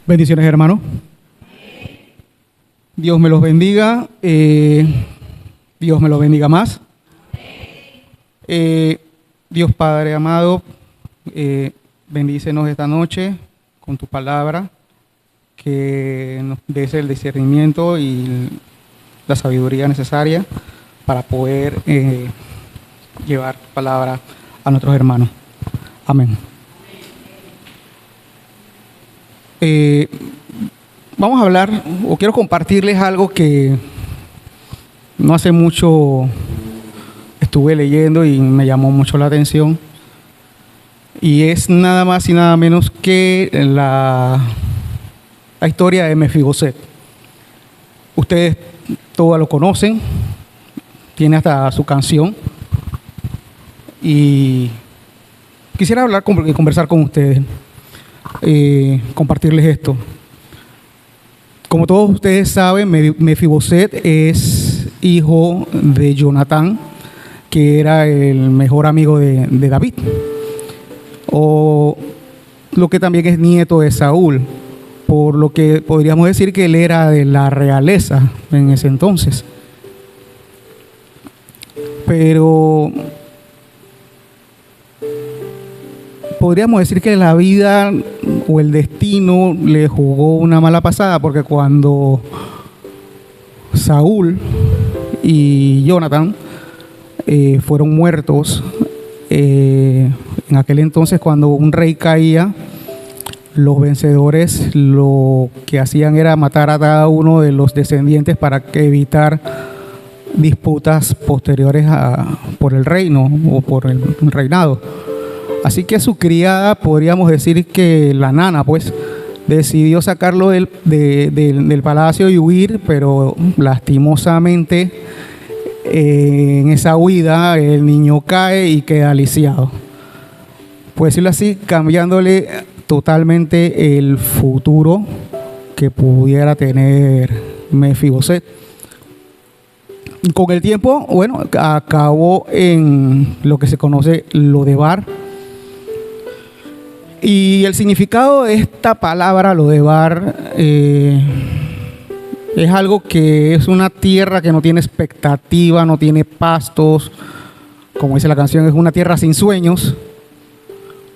Bendiciones, hermano. Dios me los bendiga. Dios me los bendiga más. Dios Padre amado, bendícenos esta noche con tu palabra, que nos des el discernimiento y la sabiduría necesaria para poder llevar palabra a nuestros hermanos. Amén. Vamos a hablar, o quiero compartirles algo que no hace mucho estuve leyendo y me llamó mucho la atención, y es nada más y nada menos que la historia de Mefiboset. Ustedes todos lo conocen, tiene hasta su canción, y quisiera hablar y conversar con ustedes, compartirles esto. Como todos ustedes saben, Mefiboset es hijo de Jonatán, que era el mejor amigo de David, o lo que también es nieto de Saúl, por lo que podríamos decir que él era de la realeza en ese entonces. Pero podríamos decir que la vida o el destino le jugó una mala pasada, porque cuando Saúl y Jonatán fueron muertos, en aquel entonces, cuando un rey caía, los vencedores lo que hacían era matar a cada uno de los descendientes para evitar disputas posteriores por el reino o por el reinado. Así que su criada, podríamos decir que la nana, pues, decidió sacarlo del palacio y huir, pero lastimosamente en esa huida el niño cae y queda lisiado. Por decirlo así, cambiándole totalmente el futuro que pudiera tener Mefiboset. Con el tiempo, bueno, acabó en lo que se conoce Lodebar. Y el significado de esta palabra, Lodebar, es algo que es una tierra que no tiene expectativa, no tiene pastos, como dice la canción, es una tierra sin sueños,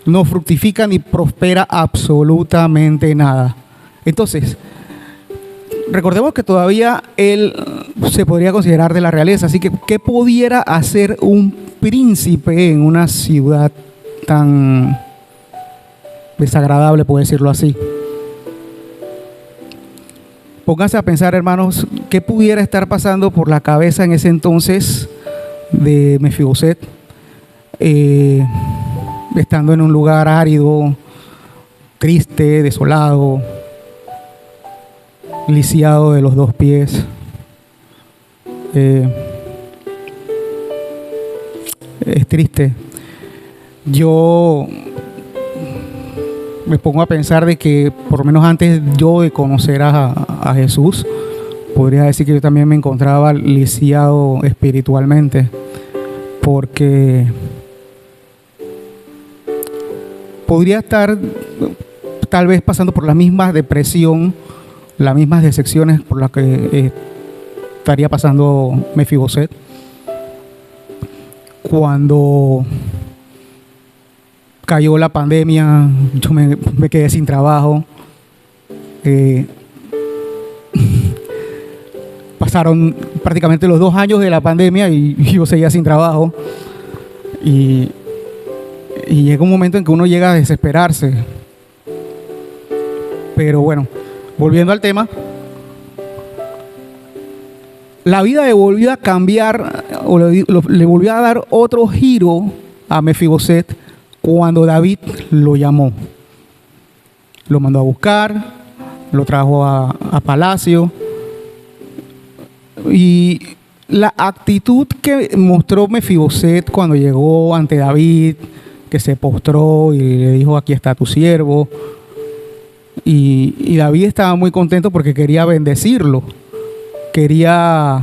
no fructifica ni prospera absolutamente nada. Entonces, recordemos que todavía él se podría considerar de la realeza, así que ¿qué pudiera hacer un príncipe en una ciudad tan desagradable, por decirlo así? Pónganse a pensar, hermanos, qué pudiera estar pasando por la cabeza en ese entonces de Mefiboset, estando en un lugar árido, triste, desolado, lisiado de los dos pies. Es triste. Yo me pongo a pensar de que por lo menos antes yo de conocer a Jesús, podría decir que yo también me encontraba lisiado espiritualmente, porque podría estar tal vez pasando por la misma depresión, las mismas decepciones por las que estaría pasando Mefiboset cuando cayó la pandemia. Yo me quedé sin trabajo. Pasaron prácticamente los 2 años de la pandemia y yo seguía sin trabajo. Y llega un momento en que uno llega a desesperarse. Pero bueno, volviendo al tema, la vida le volvió a cambiar, o le volvió a dar otro giro a Mefiboset cuando David lo llamó. Lo mandó a buscar, lo trajo a palacio, y la actitud que mostró Mefiboset cuando llegó ante David, que se postró y le dijo: aquí está tu siervo, y David estaba muy contento porque quería bendecirlo, quería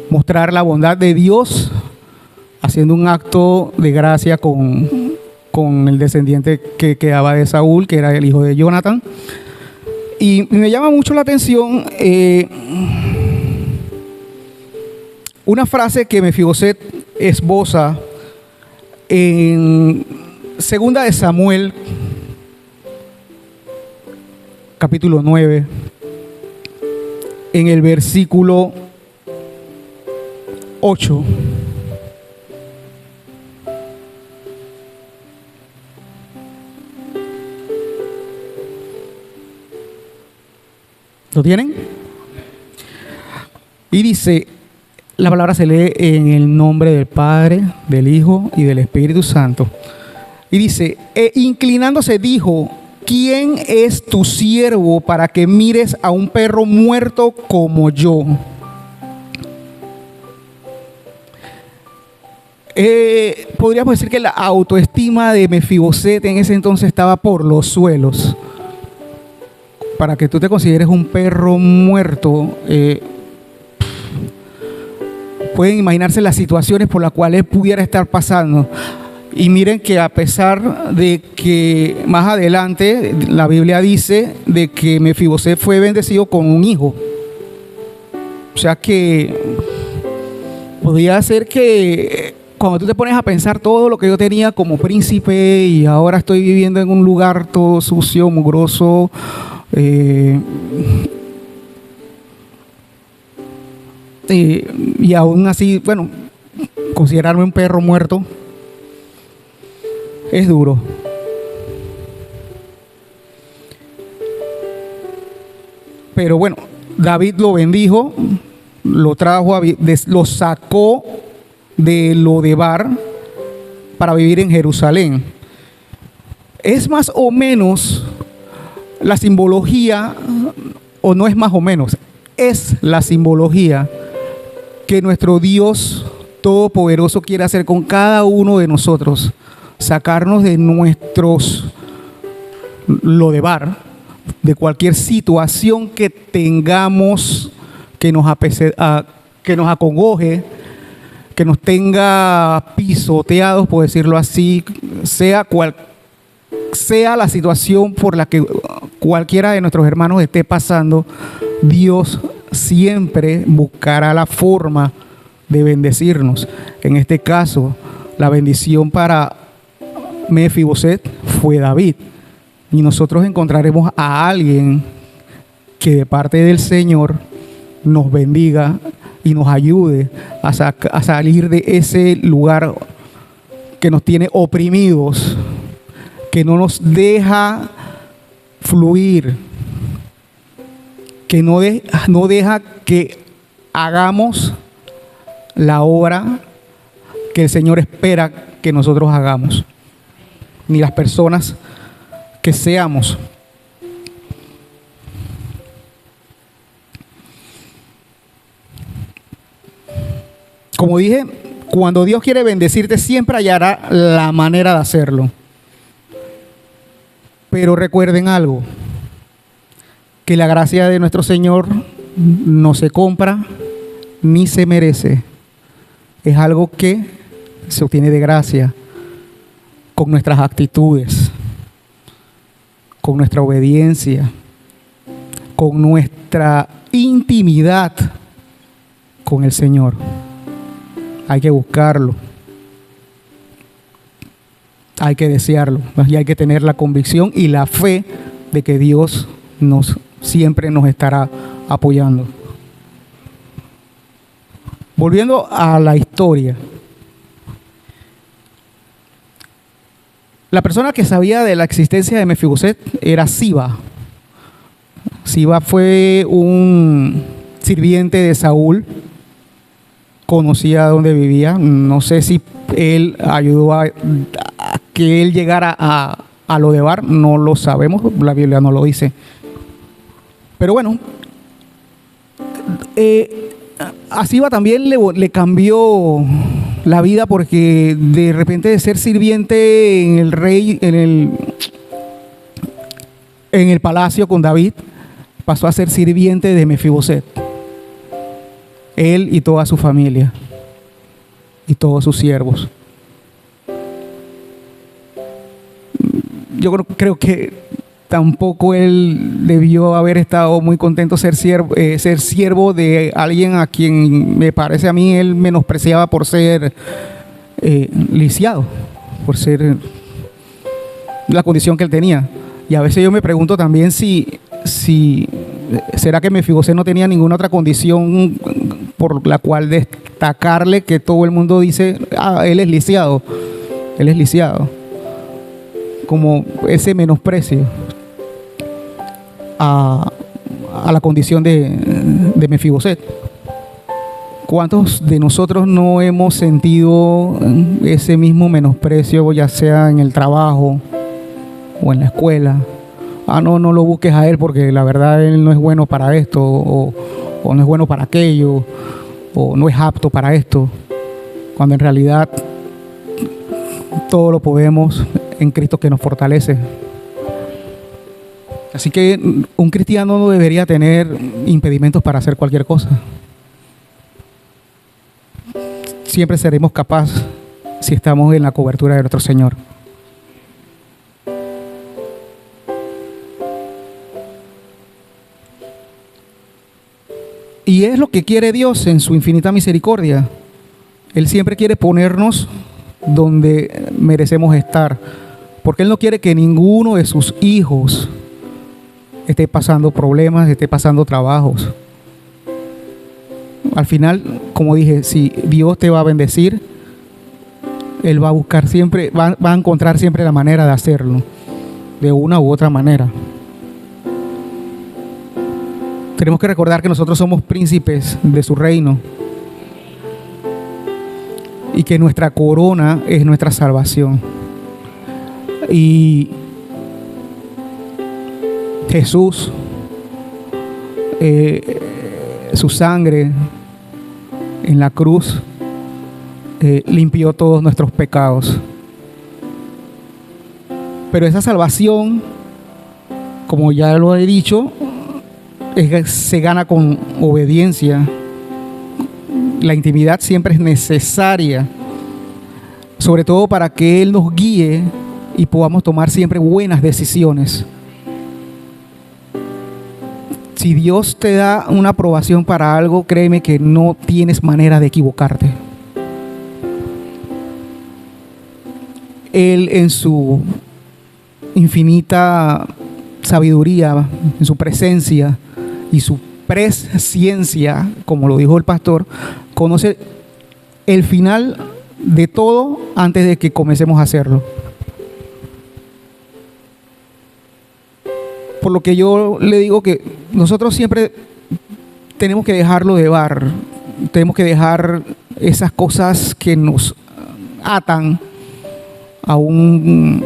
mostrar la bondad de Dios, haciendo un acto de gracia con el descendiente que quedaba de Saúl, que era el hijo de Jonatán. Y me llama mucho la atención una frase que Mefiboset esboza en Segunda de Samuel, capítulo 9, en el versículo 8. ¿Lo tienen? Y dice, la palabra se lee en el nombre del Padre, del Hijo y del Espíritu Santo. Y dice, inclinándose dijo, ¿quién es tu siervo para que mires a un perro muerto como yo? Podríamos decir que la autoestima de Mefiboset en ese entonces estaba por los suelos. Para que tú te consideres un perro muerto, pueden imaginarse las situaciones por las cuales pudiera estar pasando. Y miren que a pesar de que más adelante la Biblia dice de que Mefiboset fue bendecido con un hijo. O sea que podría ser que cuando tú te pones a pensar todo lo que yo tenía como príncipe y ahora estoy viviendo en un lugar todo sucio, mugroso, y aún así, bueno, considerarme un perro muerto es duro. Pero bueno, David lo bendijo, lo trajo, lo sacó de Lodebar para vivir en Jerusalén. Es más o menos la simbología, o no es más o menos, es la simbología que nuestro Dios Todopoderoso quiere hacer con cada uno de nosotros, sacarnos de nuestros Lodebar, de cualquier situación que tengamos que nos acongoje, que nos tenga pisoteados, por decirlo así, sea la situación por la que cualquiera de nuestros hermanos esté pasando. Dios siempre buscará la forma de bendecirnos. En este caso, la bendición para Mefiboset fue David, y nosotros encontraremos a alguien que de parte del Señor nos bendiga y nos ayude a salir de ese lugar que nos tiene oprimidos, que no nos deja fluir, que no deja que hagamos la obra que el Señor espera que nosotros hagamos, ni las personas que seamos. Como dije, cuando Dios quiere bendecirte, siempre hallará la manera de hacerlo. Pero recuerden algo, que la gracia de nuestro Señor no se compra ni se merece. Es algo que se obtiene de gracia con nuestras actitudes, con nuestra obediencia, con nuestra intimidad con el Señor. Hay que buscarlo, hay que desearlo, y hay que tener la convicción y la fe de que Dios siempre nos estará apoyando. Volviendo a la historia, la persona que sabía de la existencia de Mefiboset era Siba. Siba fue un sirviente de Saúl, conocía dónde vivía. No sé si él ayudó a que él llegara a Lodebar, no lo sabemos, la Biblia no lo dice. Pero bueno, a Siba también le cambió la vida, porque de repente de ser sirviente en el rey, en el palacio con David, pasó a ser sirviente de Mefiboset. Él y toda su familia y todos sus siervos. Yo creo que tampoco él debió haber estado muy contento ser siervo de alguien a quien me parece a mí él menospreciaba por ser lisiado, por ser la condición que él tenía. Y a veces yo me pregunto también si ¿será que Mefiboset no tenía ninguna otra condición por la cual destacarle, que todo el mundo dice, él es lisiado, como ese menosprecio a la condición de Mefiboset? ¿Cuántos de nosotros no hemos sentido ese mismo menosprecio, ya sea en el trabajo o en la escuela? No lo busques a él porque la verdad él no es bueno para esto, o no es bueno para aquello, o no es apto para esto, cuando en realidad todo lo podemos en Cristo que nos fortalece. Así que un cristiano no debería tener impedimentos para hacer cualquier cosa. Siempre seremos capaces si estamos en la cobertura de nuestro Señor. Y es lo que quiere Dios en su infinita misericordia. Él siempre quiere ponernos donde merecemos estar, porque Él no quiere que ninguno de sus hijos esté pasando problemas, esté pasando trabajos. Al final, como dije, si Dios te va a bendecir, Él va a buscar siempre, va a encontrar siempre la manera de hacerlo, de una u otra manera. Tenemos que recordar que nosotros somos príncipes de su reino y que nuestra corona es nuestra salvación. Y Jesús, su sangre en la cruz limpió todos nuestros pecados. Pero esa salvación, como ya lo he dicho, se gana con obediencia. La intimidad siempre es necesaria, sobre todo para que Él nos guíe y podamos tomar siempre buenas decisiones. Si Dios te da una aprobación para algo, créeme que no tienes manera de equivocarte. Él, en su infinita sabiduría, en su presencia y su presciencia, como lo dijo el pastor, conoce el final de todo antes de que comencemos a hacerlo. Por lo que yo le digo que nosotros siempre tenemos que dejarlo de bar, tenemos que dejar esas cosas que nos atan a un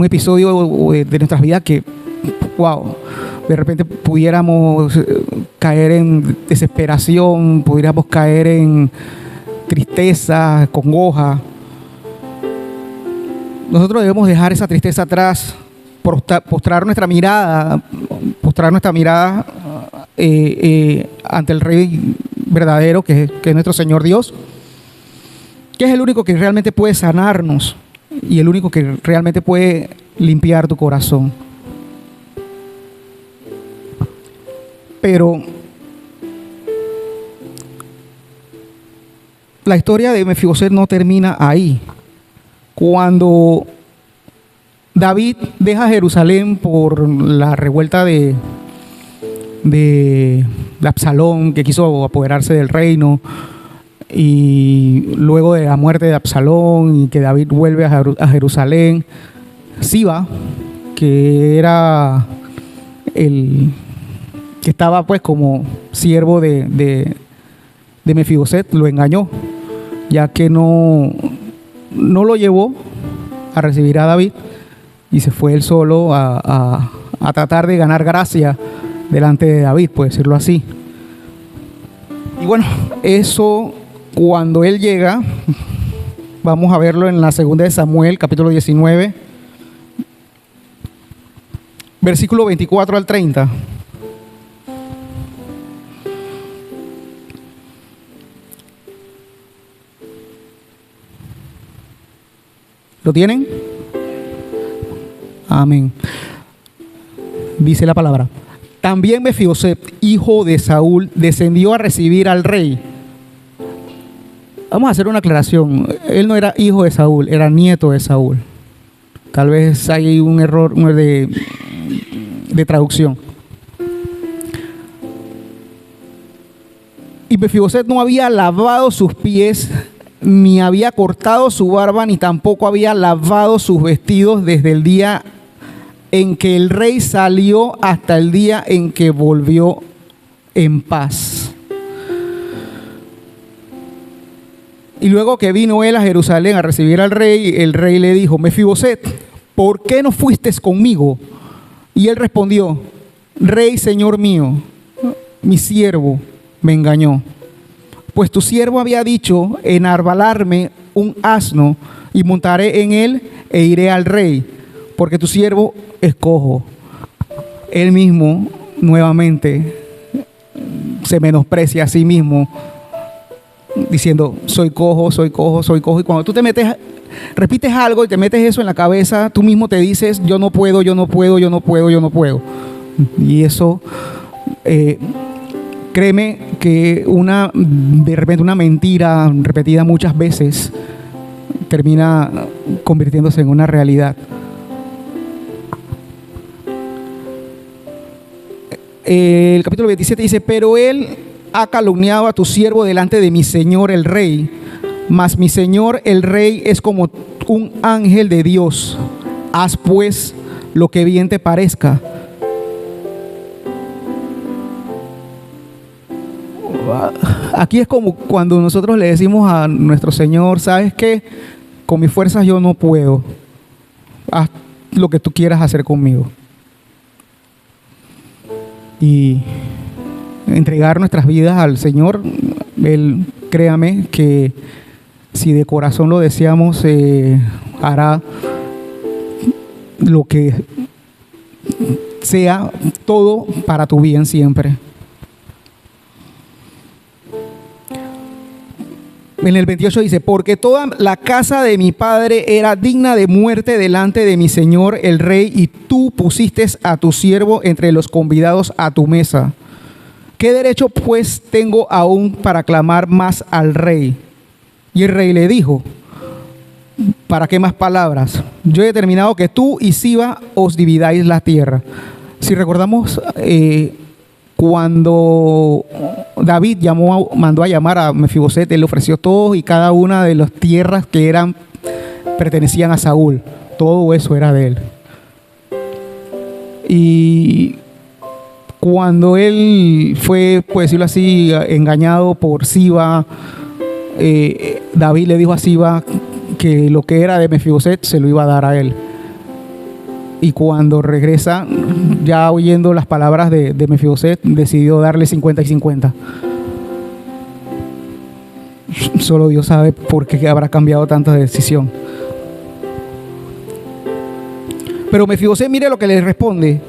episodio de nuestras vidas que, wow, de repente pudiéramos caer en desesperación, pudiéramos caer en tristeza, congoja. Nosotros debemos dejar esa tristeza atrás, postrar nuestra mirada ante el Rey verdadero, que es nuestro Señor Dios, que es el único que realmente puede sanarnos y el único que realmente puede limpiar tu corazón. Pero la historia de Mefiboset no termina ahí. Cuando David deja Jerusalén por la revuelta de Absalón, que quiso apoderarse del reino, y luego de la muerte de Absalón y que David vuelve a Jerusalén, Siba, que era el que estaba pues como siervo de Mefiboset, lo engañó, ya que no lo llevó a recibir a David y se fue él solo a tratar de ganar gracia delante de David, por decirlo así. Y bueno, eso cuando él llega, vamos a verlo en la segunda de Samuel, capítulo 19, versículo 24 al 30. ¿Lo tienen? Amén. dice la palabra. También Mefiboset, hijo de Saúl, descendió a recibir al rey. Vamos a hacer una aclaración. Él no era hijo de Saúl, era nieto de Saúl. Tal vez hay un error de traducción. Y Mefiboset no había lavado sus pies, ni había cortado su barba, ni tampoco había lavado sus vestidos desde el día en que el rey salió hasta el día en que volvió en paz. Y luego que vino él a Jerusalén a recibir al rey, el rey le dijo: Mefiboset, ¿por qué no fuiste conmigo? Y él respondió: Rey, señor mío, mi siervo me engañó, pues tu siervo había dicho: enarbalarme un asno y montaré en él e iré al rey, porque tu siervo es cojo. Él mismo nuevamente se menosprecia a sí mismo, diciendo: soy cojo, soy cojo, soy cojo. Y cuando tú te metes, repites algo y te metes eso en la cabeza, tú mismo te dices: yo no puedo, yo no puedo, yo no puedo, yo no puedo. Y eso, créeme que de repente una mentira repetida muchas veces termina convirtiéndose en una realidad. El capítulo 27 dice: pero él ha calumniado a tu siervo delante de mi señor el rey, mas mi señor el rey es como un ángel de Dios. Haz pues lo que bien te parezca. Aquí es como cuando nosotros le decimos a nuestro Señor: ¿sabes qué? Con mis fuerzas yo no puedo. Haz lo que tú quieras hacer conmigo. Y entregar nuestras vidas al Señor, Él, créame que si de corazón lo deseamos, hará lo que sea, todo para tu bien siempre. En el 28 dice: porque toda la casa de mi padre era digna de muerte delante de mi señor el rey, y tú pusiste a tu siervo entre los convidados a tu mesa. ¿Qué derecho pues tengo aún para clamar más al rey? Y el rey le dijo: ¿para qué más palabras? Yo he determinado que tú y Siba os dividáis la tierra. Si recordamos, cuando David mandó a llamar a Mefiboset, él le ofreció todo y cada una de las tierras que pertenecían a Saúl. Todo eso era de él. Y cuando él fue, por decirlo así, engañado por Siba, David le dijo a Siba que lo que era de Mefiboset se lo iba a dar a él. Y cuando regresa, ya oyendo las palabras de Mefiboset, decidió darle 50 y 50. Solo Dios sabe por qué habrá cambiado tanta decisión. Pero Mefiboset, mire lo que le responde: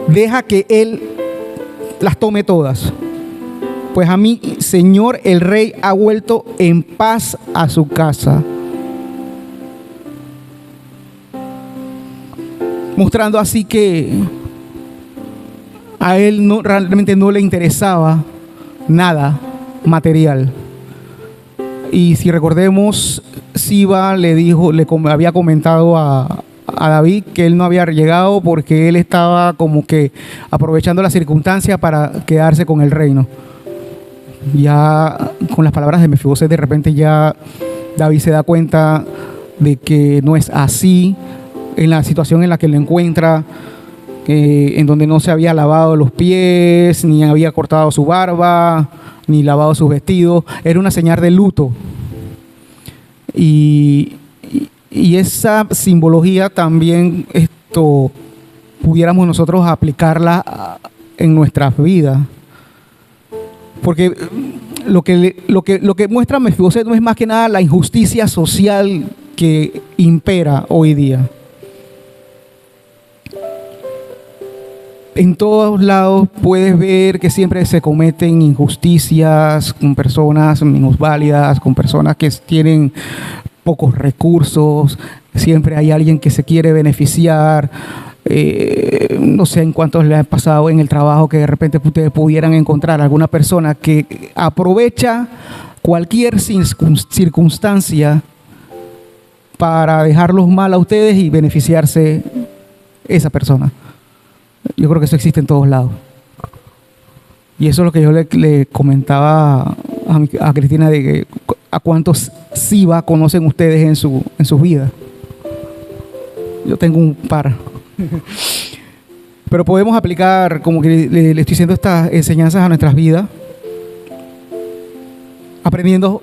deja que él las tome todas, pues a mi señor el rey ha vuelto en paz a su casa. Mostrando así que a él realmente no le interesaba nada material. Y si recordemos, Siba le había comentado a David que él no había llegado porque él estaba como que aprovechando la circunstancia para quedarse con el reino. Ya con las palabras de Mefiboset, de repente ya David se da cuenta de que no es así. En la situación en la que lo encuentra, en donde no se había lavado los pies, ni había cortado su barba, ni lavado sus vestidos, era una señal de luto. Y esa simbología también pudiéramos nosotros aplicarla en nuestras vidas. Porque lo que muestra Mefiboset no es más que nada la injusticia social que impera hoy día. En todos lados puedes ver que siempre se cometen injusticias con personas minusválidas, con personas que tienen pocos recursos. Siempre hay alguien que se quiere beneficiar No sé en cuántos les ha pasado en el trabajo que de repente ustedes pudieran encontrar alguna persona que aprovecha cualquier circunstancia para dejarlos mal a ustedes y beneficiarse esa persona. Yo creo que eso existe en todos lados. Y eso es lo que yo le comentaba a Cristina, de que a cuántos SIVA conocen ustedes en sus vidas. Yo tengo un par. Pero podemos aplicar, como que le estoy diciendo, estas enseñanzas a nuestras vidas, aprendiendo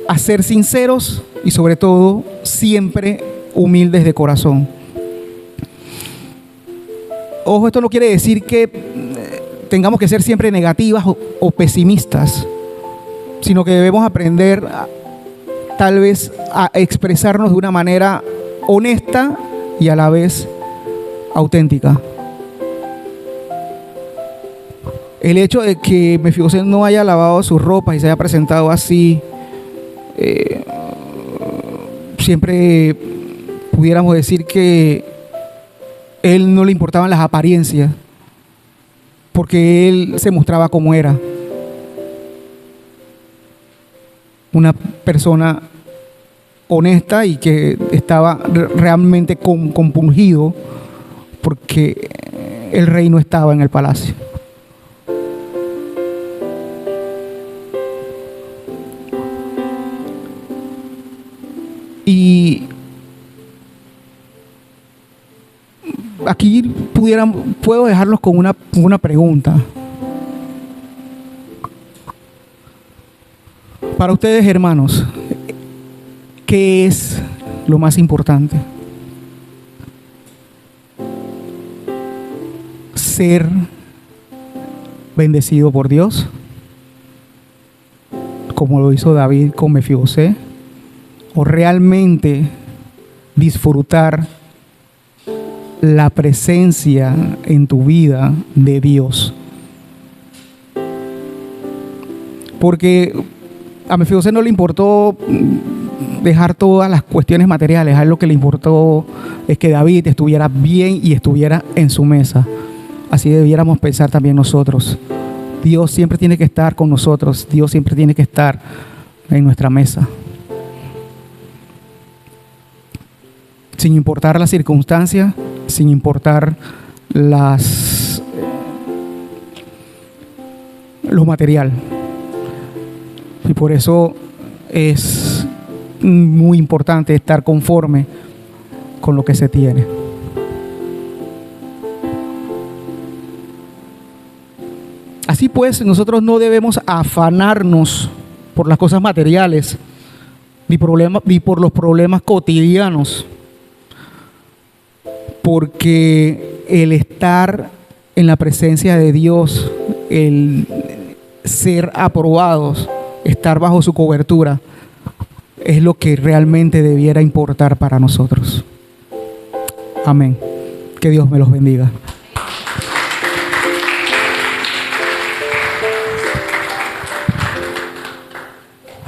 a ser sinceros y sobre todo siempre humildes de corazón. Ojo, esto no quiere decir que tengamos que ser siempre negativas o pesimistas, sino que debemos aprender tal vez a expresarnos de una manera honesta y a la vez auténtica. El hecho de que Mefibosé no haya lavado sus ropas y se haya presentado así, siempre pudiéramos decir que él no le importaban las apariencias, porque él se mostraba como era. Una persona honesta y que estaba realmente compungido porque el rey no estaba en el palacio. Y aquí puedo dejarlos con una pregunta. Para ustedes, hermanos, ¿qué es lo más importante? ¿Ser bendecido por Dios, como lo hizo David con Mefibosé? ¿O realmente disfrutar la presencia en tu vida de Dios? Porque a Mefibosé no le importó dejar todas las cuestiones materiales. A él lo que le importó es que David estuviera bien y estuviera en su mesa. Así debiéramos pensar también nosotros. Dios siempre tiene que estar con nosotros. Dios siempre tiene que estar en nuestra mesa. Sin importar las circunstancias, sin importar lo material. Y por eso es muy importante estar conforme con lo que se tiene. Así pues, nosotros no debemos afanarnos por las cosas materiales, ni por los problemas cotidianos, porque el estar en la presencia de Dios, el ser aprobados, estar bajo su cobertura, es lo que realmente debiera importar para nosotros. Amén. Que Dios me los bendiga.